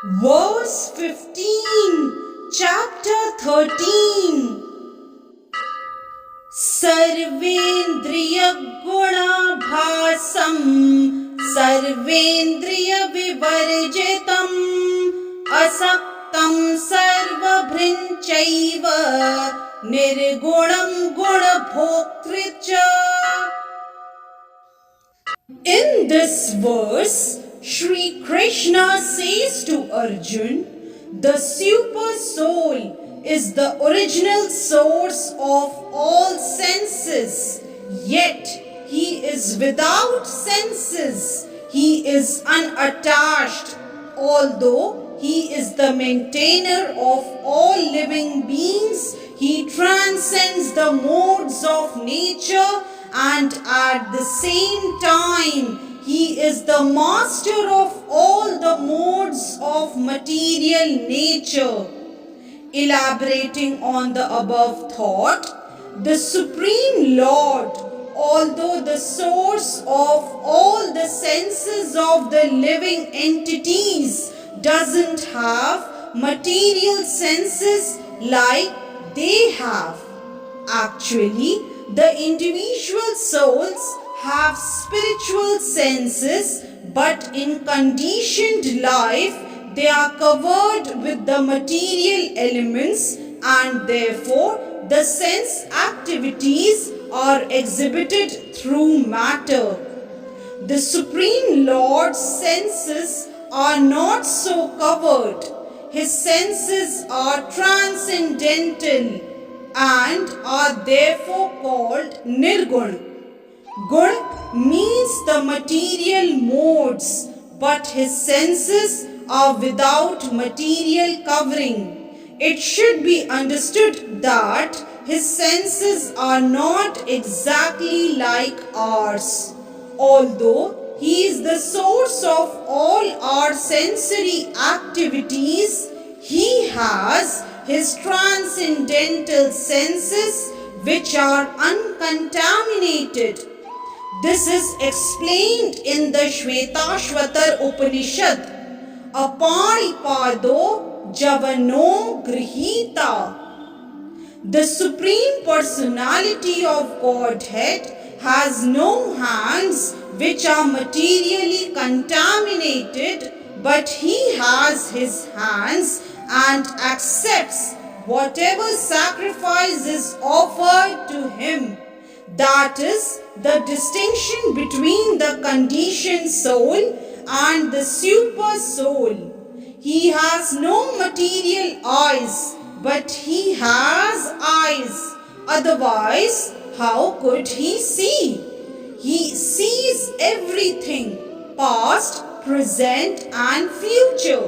Verse 15, chapter 13. सर्वेन्द्रियगुणाभासं सर्वेन्द्रियविवर्जितं असक्तं सर्वभृञ्चैव निर्गुणं गुणभोक्तृ च. In this verse, Shri Krishna says to Arjun, the super soul is the original source of all senses, yet he is without senses. He is unattached, although he is the maintainer of all living beings. He transcends the modes of nature, and at the same time he is the master of all the modes of material nature. Elaborating on the above thought, the Supreme Lord, although the source of all the senses of the living entities, doesn't have material senses like they have. Actually, the individual souls have spiritual senses, but in conditioned life they are covered with the material elements, and therefore the sense activities are exhibited through matter. The Supreme Lord's senses are not so covered. His senses are transcendental and are therefore called Nirgun. Gun means the material modes, but his senses are without material covering. It should be understood that his senses are not exactly like ours. Although he is the source of all our sensory activities, he has his transcendental senses which are uncontaminated. This is explained in the Shvetashvatar Upanishad. Apalipado Javano Grihita. The Supreme Personality of Godhead has no hands which are materially contaminated, but he has his hands and accepts whatever sacrifice is offered to him. That is the distinction between the conditioned soul and the super soul. He has no material eyes, but he has eyes. Otherwise, how could he see? He sees everything, past, present, and future.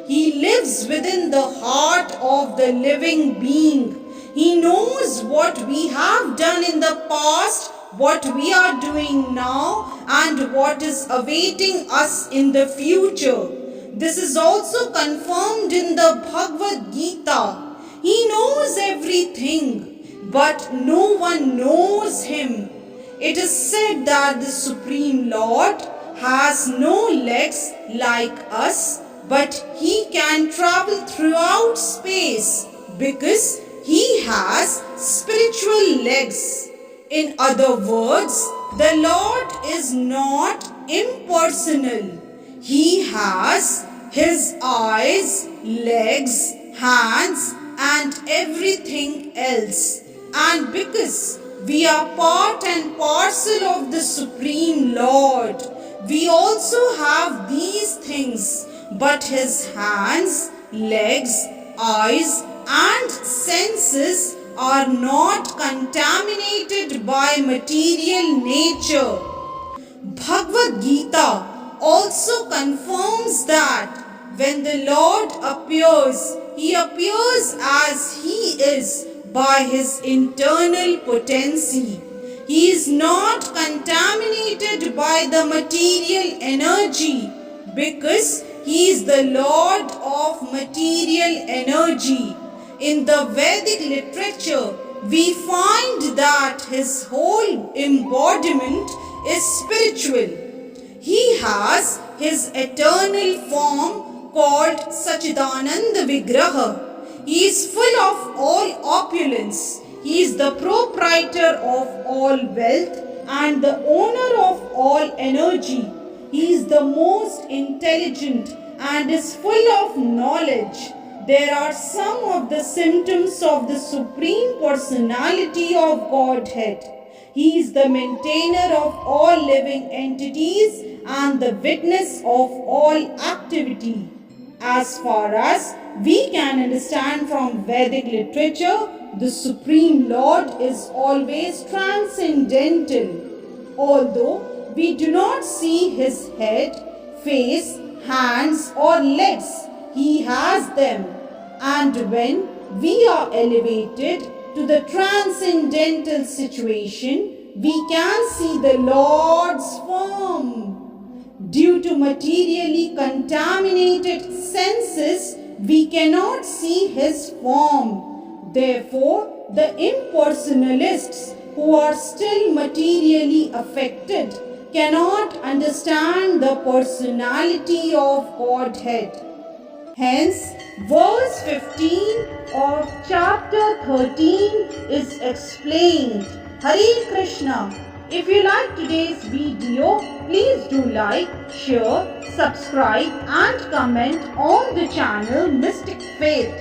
He lives within the heart of the living being. He knows what we have done in the past, what we are doing now, and what is awaiting us in the future. This is also confirmed in the Bhagavad Gita. He knows everything, but no one knows him. It is said that the Supreme Lord has no legs like us, but he can travel throughout space because he has spiritual legs. In other words, the Lord is not impersonal. He has his eyes, legs, hands, and everything else. And because we are part and parcel of the Supreme Lord, we also have these things, but his hands, legs, eyes, and senses are not contaminated by material nature. Bhagavad Gita also confirms that when the Lord appears, he appears as he is by his internal potency. He is not contaminated by the material energy because he is the Lord of material energy. In the Vedic literature, we find that his whole embodiment is spiritual. He has his eternal form called Sachidananda Vigraha. He is full of all opulence. He is the proprietor of all wealth and the owner of all energy. He is the most intelligent and is full of knowledge. There are some of the symptoms of the Supreme Personality of Godhead. He is the maintainer of all living entities and the witness of all activity. As far as we can understand from Vedic literature, the Supreme Lord is always transcendental. Although we do not see his head, face, hands or legs, he has them. And when we are elevated to the transcendental situation, we can see the Lord's form. Due to materially contaminated senses, we cannot see his form. Therefore, the impersonalists who are still materially affected cannot understand the personality of Godhead. Hence, verse 15 of chapter 13 is explained. Hare Krishna. If you like today's video, please do like, share, subscribe and comment on the channel Mystic Faith.